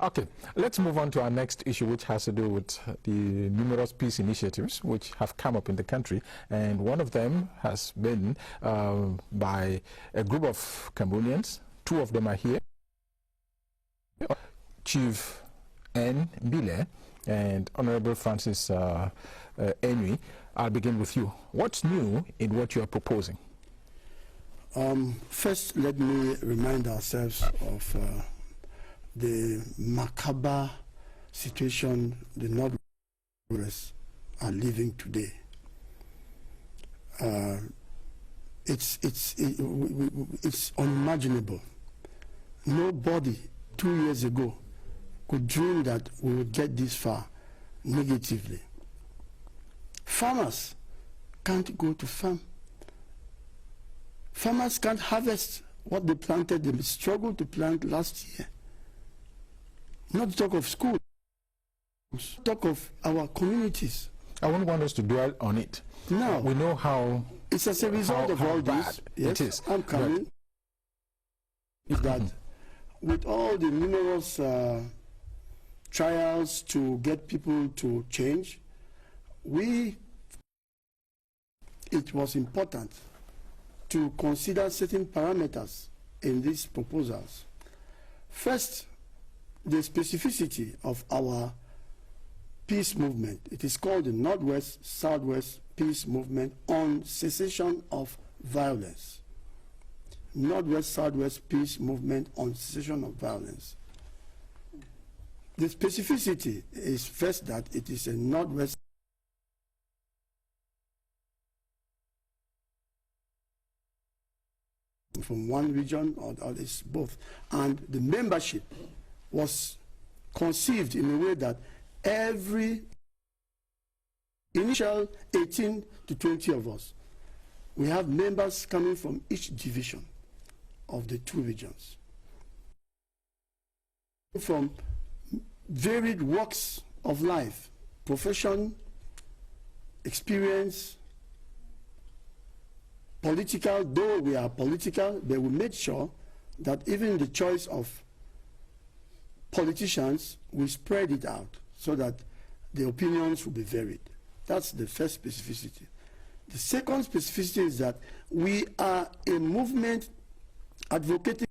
Okay, let's move on to our next issue, which has to do with the numerous peace initiatives which have come up in the country, and one of them has been by a group of Cameroonians. Two of them are here, Chief N. Mbile and Honorable Francis Enui. I'll begin with you. What's new in what you are proposing? First, let me remind ourselves of the macabre situation the Northwest are living today. It's unimaginable. Nobody 2 years ago could dream that we would get this far negatively. Farmers can't go to farm. Farmers can't harvest what they planted. They struggled to plant last year. Not to talk of schools, talk of our communities. I wouldn't want us to dwell on it. No. We know how it's as a result of all this. Yes, it is. I'm coming. Is that with all the numerous trials to get people to change, it was important to consider certain parameters in these proposals. First, the specificity of our peace movement. It is called the Northwest-Southwest Peace Movement on Cessation of Violence. Northwest-Southwest Peace Movement on Cessation of Violence. The specificity is first that it is a Northwest from one region or it's both. And the membership was conceived in a way that every initial 18 to 20 of us, we have members coming from each division of the two regions, from varied walks of life, profession, experience, political. Though we are political, but we made sure that even in the choice of politicians, we spread it out so that the opinions will be varied. That's the first specificity. The second specificity is that we are a movement advocating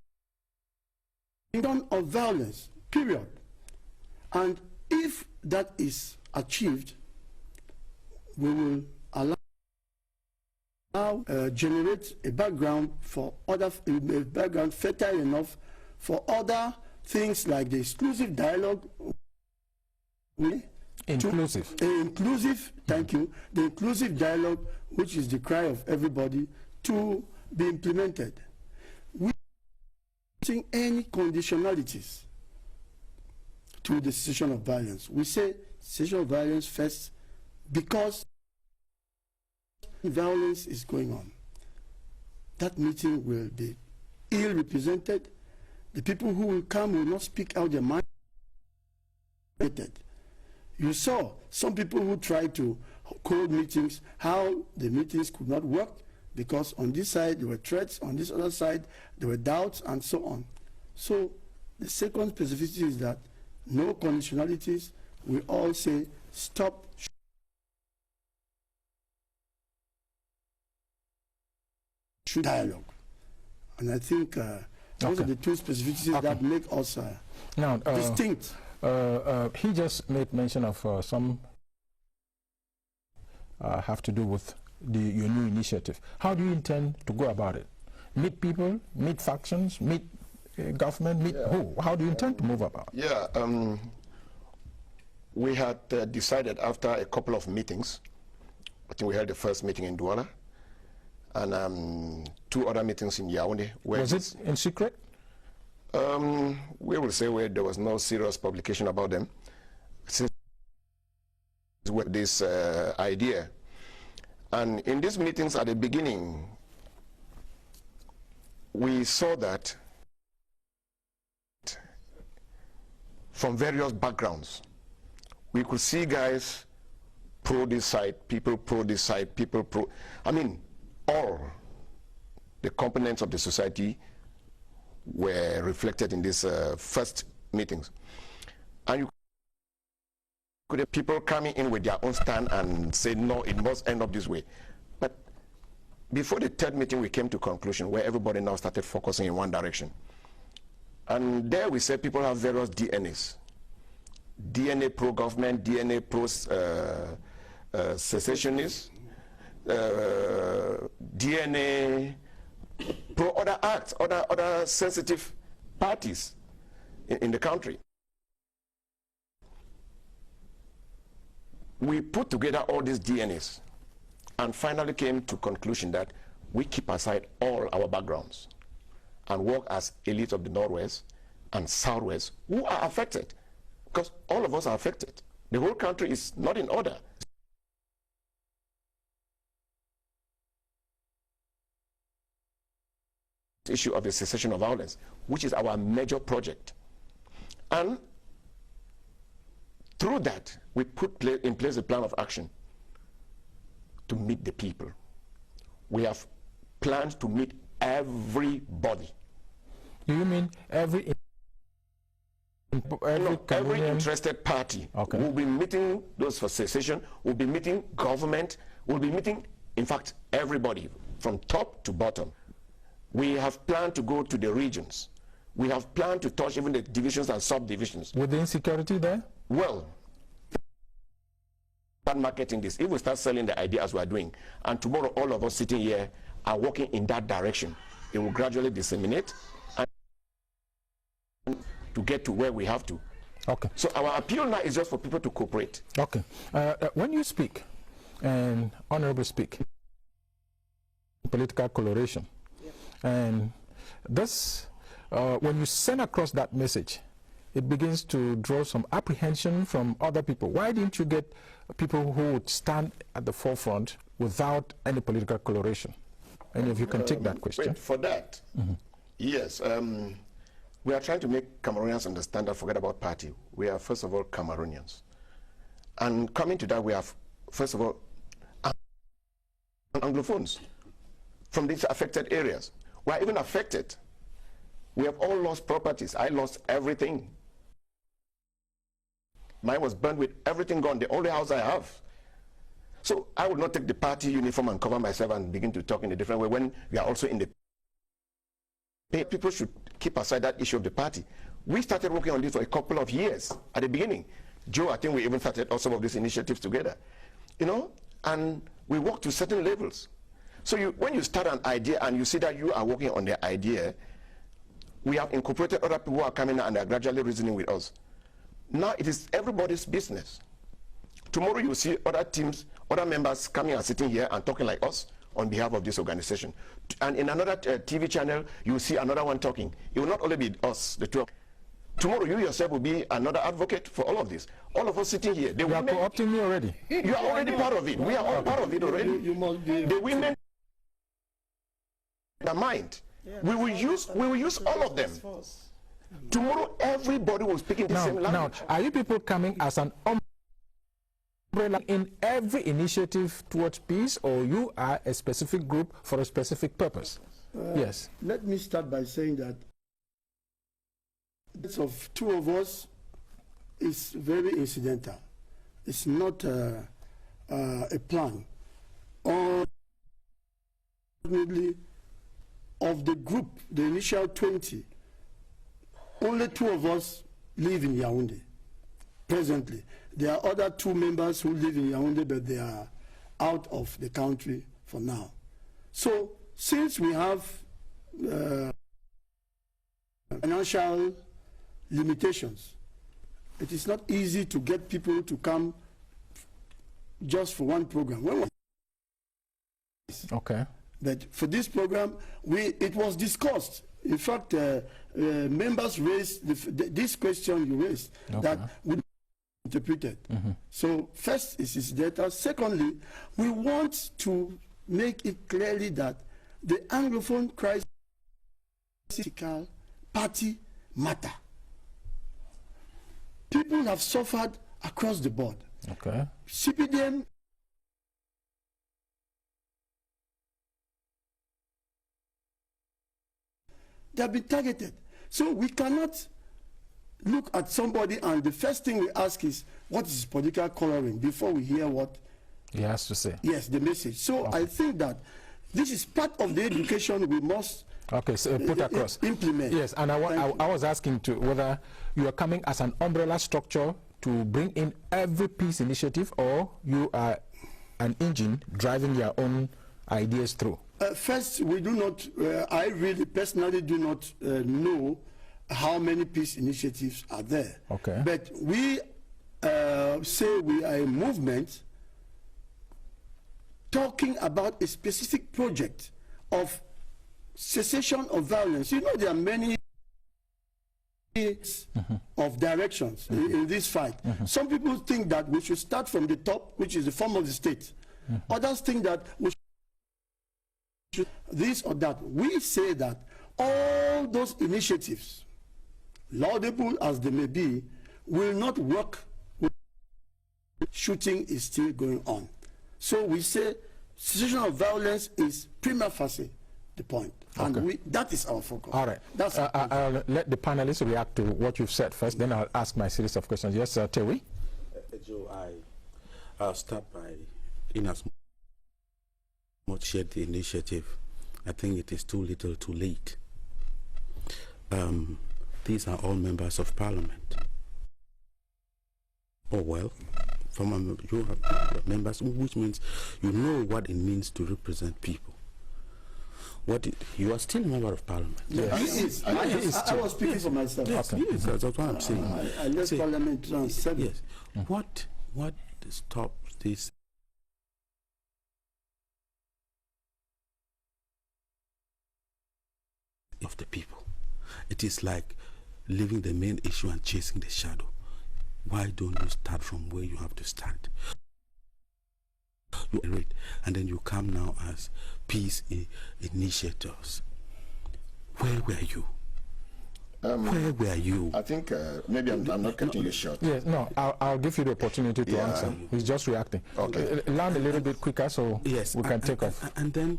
of violence, period. And if that is achieved, we will generate a background for other, a background fertile enough for other things like the exclusive dialogue. Inclusive. Inclusive, thank you. The inclusive dialogue, which is the cry of everybody, to be implemented. We don't see any conditionalities to the cessation of violence. We say cessation of violence first because violence is going on. That meeting will be ill represented. The people who will come will not speak out their mind. You saw some people who tried to hold meetings, how the meetings could not work because on this side there were threats, on this other side there were doubts, and so on. So the second specificity is that no conditionalities. We all say stop dialogue. And I think those are the two specificities that make us distinct. He just made mention of some have to do with your new initiative. How do you intend to go about it? Meet people, meet factions, meet government, meet who? How do you intend to move about it? Yeah, we had decided after a couple of meetings. I think we held the first meeting in Douala and 2 other meetings in Yaoundé. Was it in secret? We will say where there was no serious publication about them. Since with this idea. And in these meetings at the beginning, we saw that from various backgrounds, we could see guys pro this side, people pro this side, people pro, I mean, all the components of the society were reflected in these first meetings. And you could have people coming in with their own stand and say, no, it must end up this way. But before the third meeting, we came to conclusion where everybody now started focusing in one direction. And there we said people have various DNAs. DNA pro-government, DNA pro-secessionists, DNA pro other acts, other sensitive parties in the country. We put together all these DNAs and finally came to conclusion that we keep aside all our backgrounds and work as elites of the Northwest and Southwest who are affected, because all of us are affected. The whole country is not in order. The issue of the cessation of violence, which is our major project. And through that, we put in place a plan of action to meet the people. We have planned to meet everybody. Do you mean every interested party? Okay. Will be meeting those for cessation, will be meeting government, will be meeting, in fact, everybody from top to bottom. We have planned to go to the regions. We have planned to touch even the divisions and subdivisions. With the insecurity there? Well, start marketing this. If we start selling the idea as we are doing, and tomorrow all of us sitting here are working in that direction, it will gradually disseminate and to get to where we have to. Okay. So our appeal now is just for people to cooperate. Okay. When you speak, and honorable speak, political coloration, and this, when you send across that message, it begins to draw some apprehension from other people. Why didn't you get people who would stand at the forefront without any political coloration? Any of you can take that question. Wait, for that, yes. We are trying to make Cameroonians understand that forget about party. We are, first of all, Cameroonians. And coming to that, we have, first of all, Anglophones from these affected areas. We are even affected. We have all lost properties. I lost everything. Mine was burned with everything gone, the only house I have. So I would not take the party uniform and cover myself and begin to talk in a different way when we are also in the... People should keep aside that issue of the party. We started working on this for a couple of years at the beginning. Joe, I think we even started all some of these initiatives together. You know, and we work to certain levels. So when you start an idea and you see that you are working on the idea, we have incorporated other people who are coming and are gradually reasoning with us. Now it is everybody's business. Tomorrow you will see other teams, other members coming and sitting here and talking like us on behalf of this organization. And in another TV channel, you will see another one talking. It will not only be us, the two. Tomorrow you yourself will be another advocate for all of this. All of us sitting here. You are co-opting me already. You are already part of it. We are all part of it already. You must be the women, the mind. Yeah, we will use all of them. Tomorrow everybody will speak in the same language. Now, are you people coming as an umbrella in every initiative towards peace, or you are a specific group for a specific purpose? Yes. Let me start by saying that of two of us is very incidental. It's not a plan. Ultimately, of the group, the initial 20, only 2 of us live in Yaoundé presently. There are other 2 members who live in Yaoundé, but they are out of the country for now. So since we have financial limitations, it is not easy to get people to come just for one program. Okay. But for this program, it was discussed. In fact, members raised this question you raised, okay, that would be interpreted. So first is its data. Secondly, we want to make it clearly that the Anglophone crisis party matter. People have suffered across the board. Okay. CPDM they have been targeted. So we cannot look at somebody and the first thing we ask is, what is his political coloring, before we hear what he has to say. Yes, the message. So I think that this is part of the education we must so put across. Implement. Yes, and I was asking to whether you are coming as an umbrella structure to bring in every peace initiative, or you are an engine driving your own ideas through. First, we do not, I really personally do not know how many peace initiatives are there. Okay. But we say we are a movement talking about a specific project of cessation of violence. You know, there are many of directions in this fight. Some people think that we should start from the top, which is the form of the state. Others think that we should this or that. We say that all those initiatives, laudable as they may be, will not work when shooting is still going on. So we say cessation of violence is prima facie the point. Okay. And that is our focus. All right. That's I'll let the panelists react to what you've said first, then I'll ask my series of questions. Yes, Tewi? Joe, I'll start by, in as much shared the initiative, I think it is too little too late. These are all members of parliament. Oh well, you have members, which means you know what it means to represent people. You are still a member of parliament. Yes. I was speaking for myself. Yes, that's what I'm saying. I left parliament in 2007. Yes. What stops this? Of the people. It is like leaving the main issue and chasing the shadow. Why don't you start from where you have to start? You read, and then you come now as peace initiators. Where were you? Where were you? I think maybe I'm not cutting you short. Yes, no, I'll give you the opportunity to answer. He's just reacting. Okay. Land a little bit quicker so we can take off. And then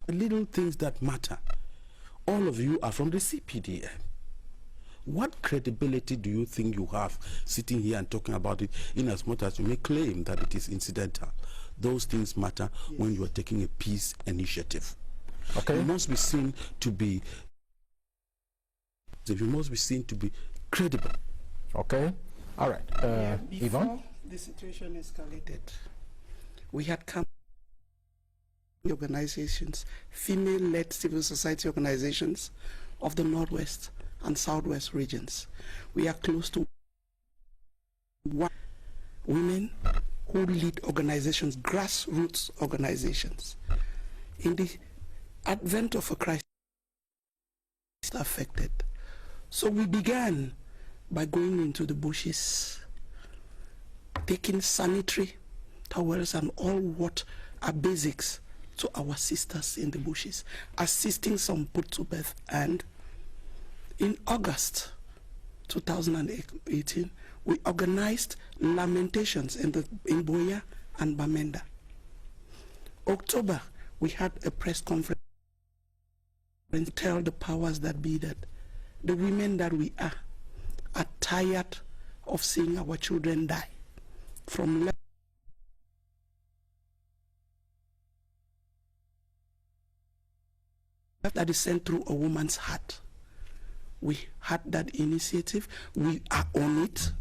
little things that matter. All of you are from the CPDM. What credibility do you think you have sitting here and talking about it, in as much as you may claim that it is incidental? Those things matter when you are taking a peace initiative. Okay. You must be seen to be credible. Okay. All right. Before Yvonne? the situation escalated, we had come organizations, female-led civil society organizations of the Northwest and Southwest regions. We are close to women who lead organizations, grassroots organizations. In the advent of a crisis affected. So we began by going into the bushes, taking sanitary towels and all what are basics to our sisters in the bushes, assisting some put to birth. And in August 2018, we organized lamentations in Boya and Bamenda. October, we had a press conference and tell the powers that be that the women that we are tired of seeing our children die from that is sent through a woman's heart. We had that initiative. We are on it.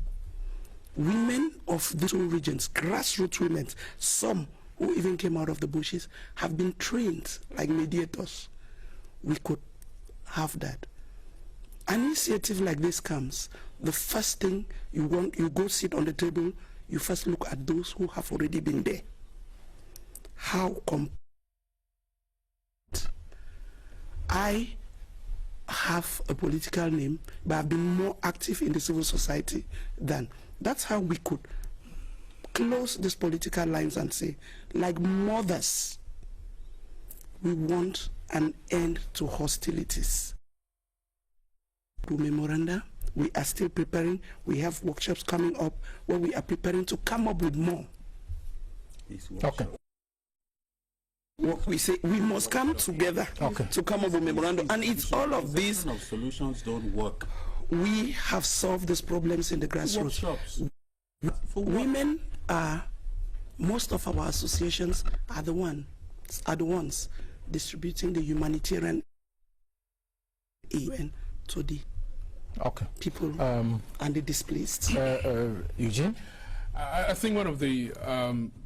Women of the two regions, grassroots women, some who even came out of the bushes, have been trained like mediators. We could have that. An initiative like this comes, the first thing you go sit on the table, you first look at those who have already been there. I have a political name, but I've been more active in the civil society than. That's how we could close these political lines and say, like mothers, we want an end to hostilities. To memoranda, we are still preparing. We have workshops coming up where we are preparing to come up with more. Okay. what we say, we must come together to come up with a memorandum. And it's all of these solutions don't work. We have solved these problems in the grassroots. Women are, most of our associations are the ones distributing the humanitarian aid to the people and the displaced. Eugene? I think one of the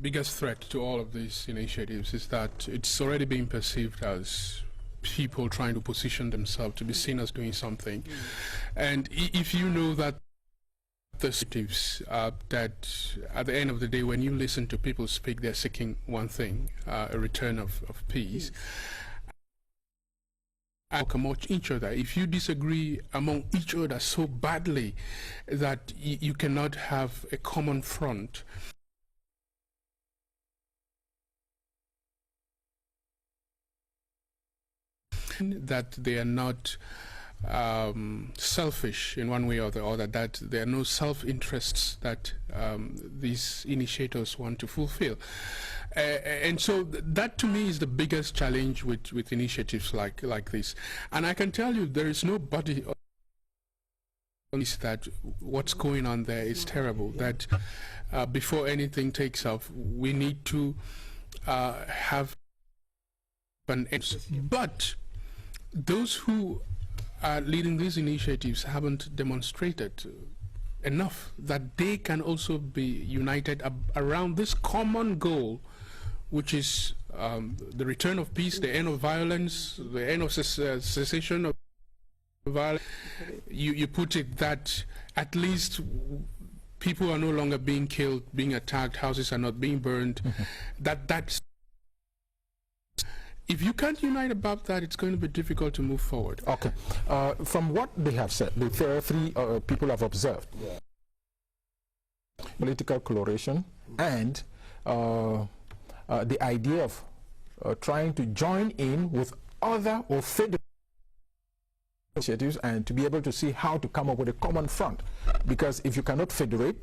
biggest threats to all of these initiatives is that it's already being perceived as people trying to position themselves to be seen as doing something. And if you know that the initiatives that at the end of the day, when you listen to people speak, they're seeking one thing, a return of peace. Among each other, if you disagree among each other so badly that you cannot have a common front, that they are not selfish in one way or the other, that there are no self-interests that these initiators want to fulfill. And so that to me is the biggest challenge with initiatives like this. And I can tell you there is nobody that what's going on there is terrible, that before anything takes off, we need to have an end. But those who are leading these initiatives haven't demonstrated enough that they can also be united around this common goal, which is the return of peace, the end of violence, the end of cessation of violence. You put it that at least people are no longer being killed, being attacked, houses are not being burned. That's if you can't unite about that, it's going to be difficult to move forward. Okay. From what they have said, the three people have observed political coloration and the idea of trying to join in with other or federal initiatives and to be able to see how to come up with a common front. Because if you cannot federate,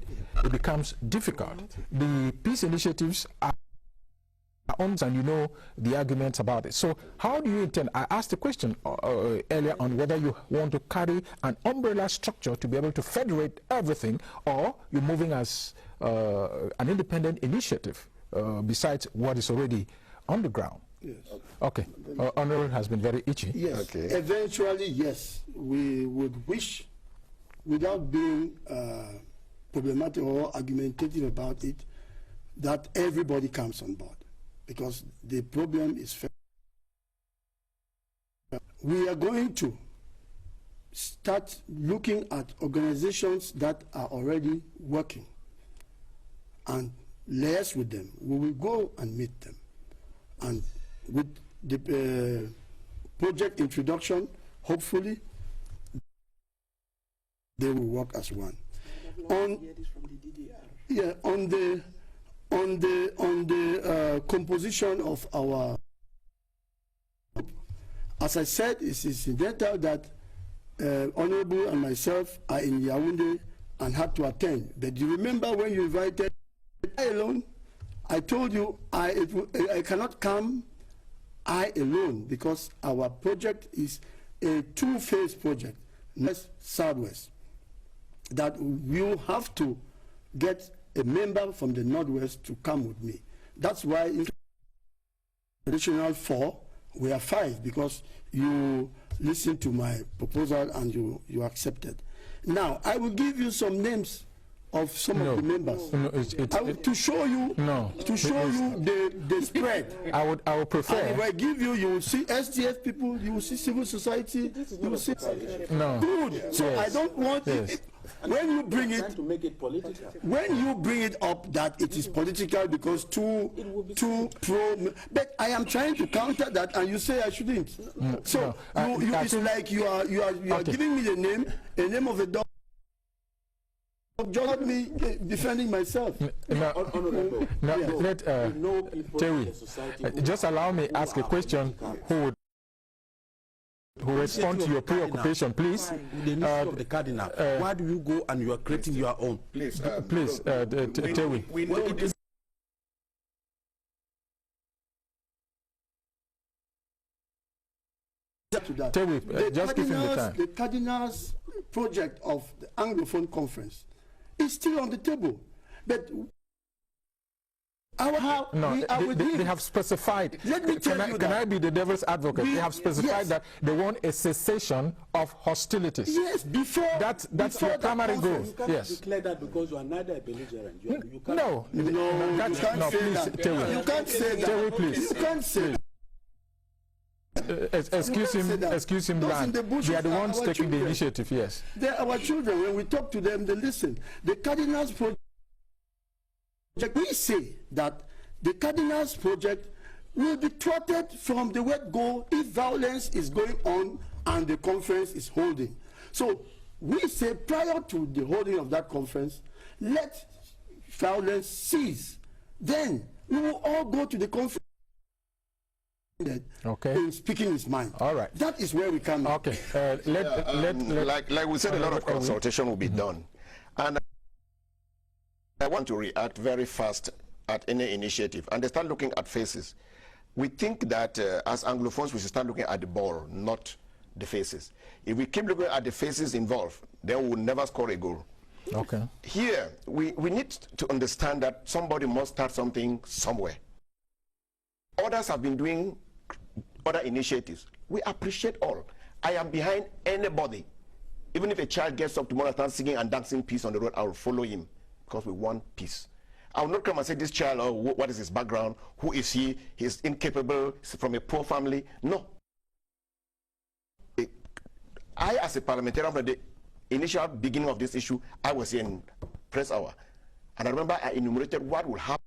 it becomes difficult. The peace initiatives are on, and you know the arguments about it. So how do you intend, I asked a question earlier on whether you want to carry an umbrella structure to be able to federate everything, or you're moving as an independent initiative besides what is already on the ground. Yes. Okay. Honorable has been very itchy. Yes. Okay. Eventually, yes, we would wish, without being problematic or argumentative about it, that everybody comes on board, because the problem is we are going to start looking at organizations that are already working and liaise with them. We will go and meet them, and with the project introduction, hopefully they will work as one. On the composition of our group, as I said, it's incidental that Honorable and myself are in Yaoundé and had to attend. But you remember when you invited I alone? I told you I cannot come I alone, because our project is a two-phase project, West, Southwest, that we'll have to get a member from the Northwest to come with me. That's why in additional 4, we are 5, because you listened to my proposal and you accepted. Now, I will give you some names of some of the members. No, to show you the spread. I would prefer. And if I give you, you will see SDF people, you will see civil society, you will see. No. Good. So yes. I don't want it. When you bring it to make it political. When you bring it up that it is political because too pro, but I am trying to counter that, and you say I shouldn't. So it's like you are giving me a name of a dog. Just me defending myself. Let Terry, just allow me ask a question. Who respond to your preoccupation, please? The issue of the cardinal. Why do you go and you are creating your own? Please, Terry. to that. Just give him the time. The Cardinals project of the Anglophone Conference is still on the table. But they have specified. Let me tell you that. Can I be the devil's advocate? They have specified that they want a cessation of hostilities. Yes, before that's your primary goal. You cannot declare that because you are neither a belligerent. You can't. No, you can't say that. You can't say that. Terry, please. You can't say that. Excuse him, Land. They are the ones taking the initiative, yes. They're our children. When we talk to them, they listen. The Cardinals project, we say that the Cardinals project will be thwarted from the word go if violence is going on and the conference is holding. So we say prior to the holding of that conference, let violence cease. Then we will all go to the conference. Okay. In speaking his mind. All right. That is where we come. Okay. Like we said, a lot of consultation will be done, and I want to react very fast at any initiative, and they start looking at faces. We think that as Anglophones, we should start looking at the ball, not the faces. If we keep looking at the faces involved, then we will never score a goal. Okay. Here, we need to understand that somebody must start something somewhere. Others have been doing other initiatives. We appreciate all. I am behind anybody. Even if a child gets up tomorrow and starts singing and dancing peace on the road, I will follow him because we want peace. I will not come and say this child, oh, what is his background, who is he, he's incapable, he's from a poor family. No. I, as a parliamentarian from the initial beginning of this issue, I was in press hour. And I remember I enumerated what will happen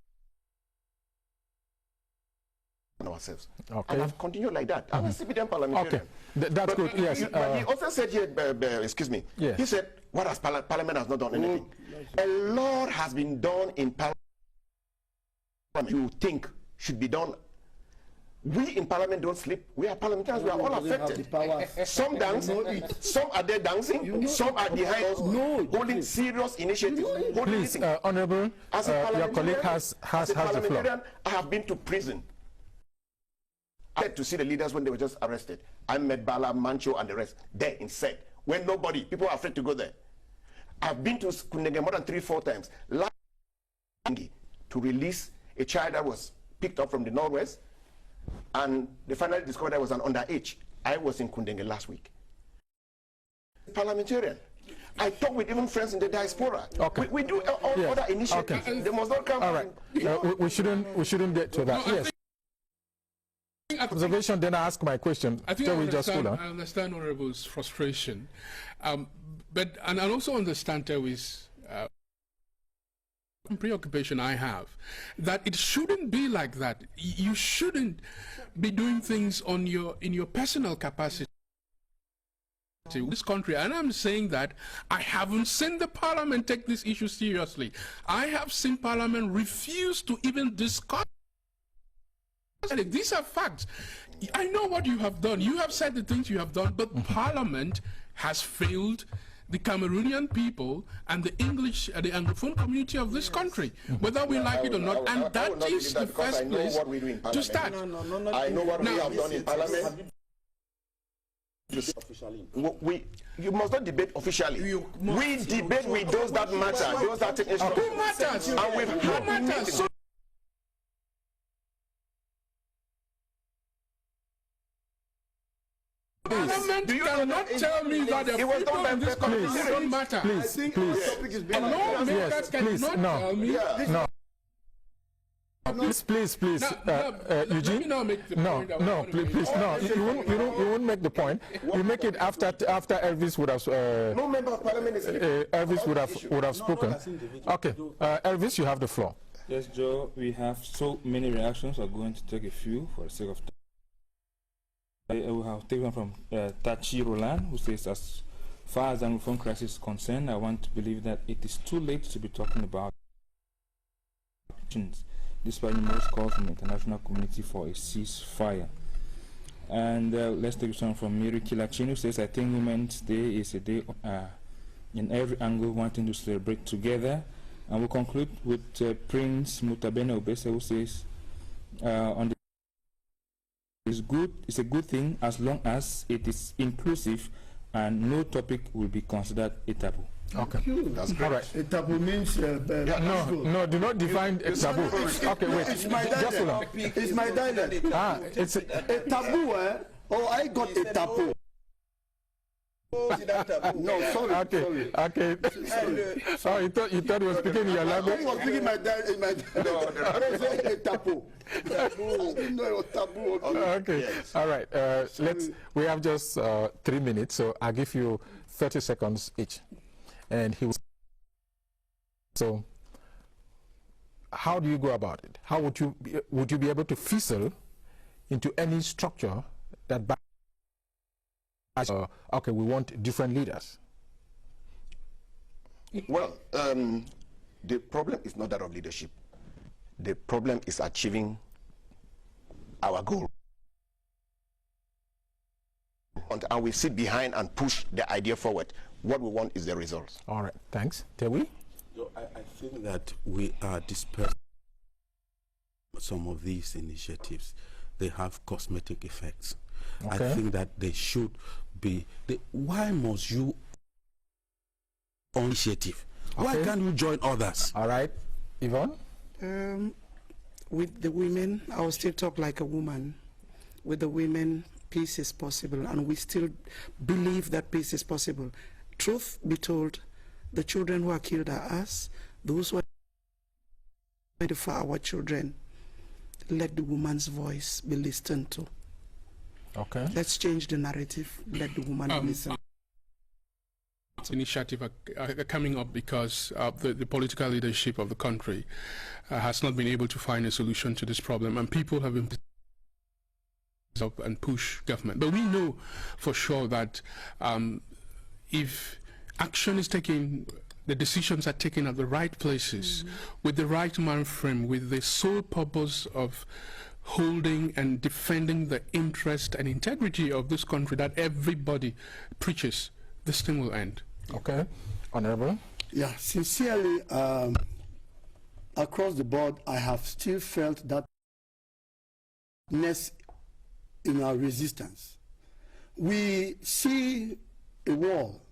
ourselves. Okay. And I've continued like that. I'm a CPDM parliamentarian. Okay. That's good, yes. But he also said here, excuse me, yes. He said, what has Parliament has not done anything. A lot has been done in Parliament you think should be done. We in Parliament don't sleep. We are parliamentarians. We are all affected. Some dance, some are there dancing, some are behind us holding serious initiatives. Please, Honorable, your colleague has the floor. I have been to prison. I had to see the leaders when they were just arrested. I met Bala, Mancho, and the rest there in SED. When nobody, people are afraid to go there. I've been to Kundenge more than 3-4 times. Last to release a child that was picked up from the Northwest, and they finally discovered I was an underage. I was in Kundenge last week. Parliamentarian. I talk with even friends in the diaspora. Okay. We do all other initiatives. Okay. They must not come. All right. We shouldn't get to that. Yes. Observation. Then I ask my question. I think I understand Honorable's frustration, but I also understand Terry's preoccupation I have, that it shouldn't be like that. You shouldn't be doing things in your personal capacity in this country. And I'm saying that I haven't seen the Parliament take this issue seriously. I have seen Parliament refuse to even discuss. These are facts. I know what you have done. You have said the things you have done, but Parliament has failed the Cameroonian people and the Anglophone community of this country, whether we like it or not. And that is the first place to start. I know what we have done in Parliament. You must not debate officially. We debate with those that matter, those that take issue. Who matters? And we've had matters. Parliament cannot tell me that the people in this country don't matter. Please. Lawmakers cannot tell me. No. Please, Eugene. No, please, no. You won't make the point. You make it after Elvis would have. No member of Parliament is. Elvis would have spoken. Okay, Elvis, you have the floor. Yes, Joe. We have so many reactions. I'm going to take a few for the sake of time. We have taken from Tachi Roland, who says, as far as the Anglophone crisis is concerned, I want to believe that it is too late to be talking about despite numerous calls from the international community for a ceasefire. And let's take some from Miri Kilachin, who says, I think Women's Day is a day in every angle wanting to celebrate together. And we'll conclude with Prince Mutabene Obese, who says, on the is good. It's a good thing as long as it is inclusive, and no topic will be considered a taboo. Okay, That's great. all right. A taboo means No, do not define a taboo. Okay, wait. It's my Just hold on. dialect. It's my dialect. It's A taboo, eh? Oh, I got a taboo. No, sorry. okay. Sorry. Okay. Oh, you thought you were speaking in your I language? was speaking my dialect. I don't say a taboo. I didn't know it was taboo. Okay. Yes. All right. We have just 3 minutes, so I'll give you 30 seconds each, and he will. So, how do you go about it? How would you be able to fizzle into any structure that? Okay, we want different leaders. Well, the problem is not that of leadership. The problem is achieving our goal. And we sit behind and push the idea forward. What we want is the results. All right, thanks. Tewi? I think that we are dispersing some of these initiatives. They have cosmetic effects. Okay. I think that they should be. Why must you initiative? Why Okay. can't you join others? All right, Yvonne? With the women, I will still talk like a woman. With the women, peace is possible, and we still believe that peace is possible. Truth be told, the children who are killed are us. Those who are fighting for our children, let the woman's voice be listened to. Okay. Let's change the narrative. Let the woman listen. Initiative are coming up because the political leadership of the country has not been able to find a solution to this problem, and people have been up and push government. But we know for sure that if action is taken, the decisions are taken at the right places, with the right mind frame, with the sole purpose of holding and defending the interest and integrity of this country that everybody preaches, this thing will end. Okay. Honorable? Yeah, sincerely, across the board, I have still felt that in our resistance. We see a wall,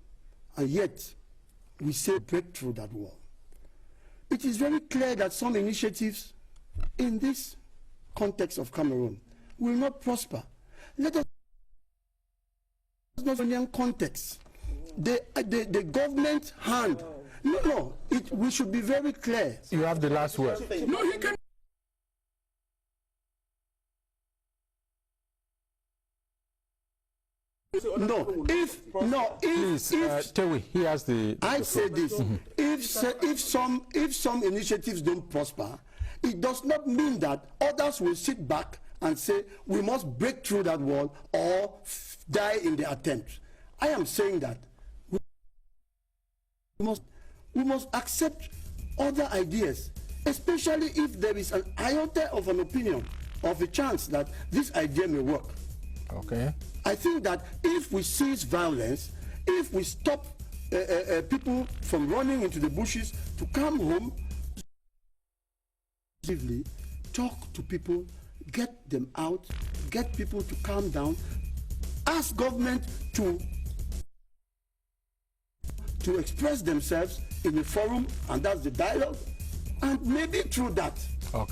and yet we say break through that wall. It is very clear that some initiatives in this context of Cameroon will not prosper. Let us not in context. The government hand. No, we should be very clear. You have the last word. No, he can. Please, Tewi, he has the I say this, if some initiatives don't prosper, it does not mean that others will sit back and say we must break through that wall or die in the attempt. I am saying that we must accept other ideas, especially if there is an iota of an opinion, of a chance that this idea may work. Okay. I think that if we cease violence, if we stop people from running into the bushes to come home, talk to people, get them out, get people to calm down, ask government to express themselves in a forum, and that's the dialogue, and maybe through that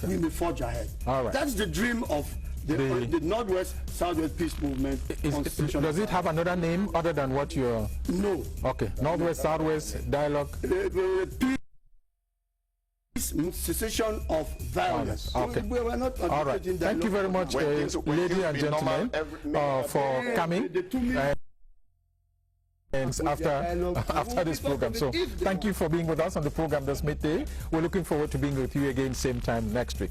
we may forge ahead. All right. That's the dream of the Northwest Southwest Peace Movement. Does it have another name other than what you're... No. Okay, Northwest Southwest Dialogue. Peace, cessation of violence. Okay. We were not all right. Thank you very much, ladies and gentlemen, for coming. After this program. So thank you for being with us on the program this midday. We're looking forward to being with you again same time next week.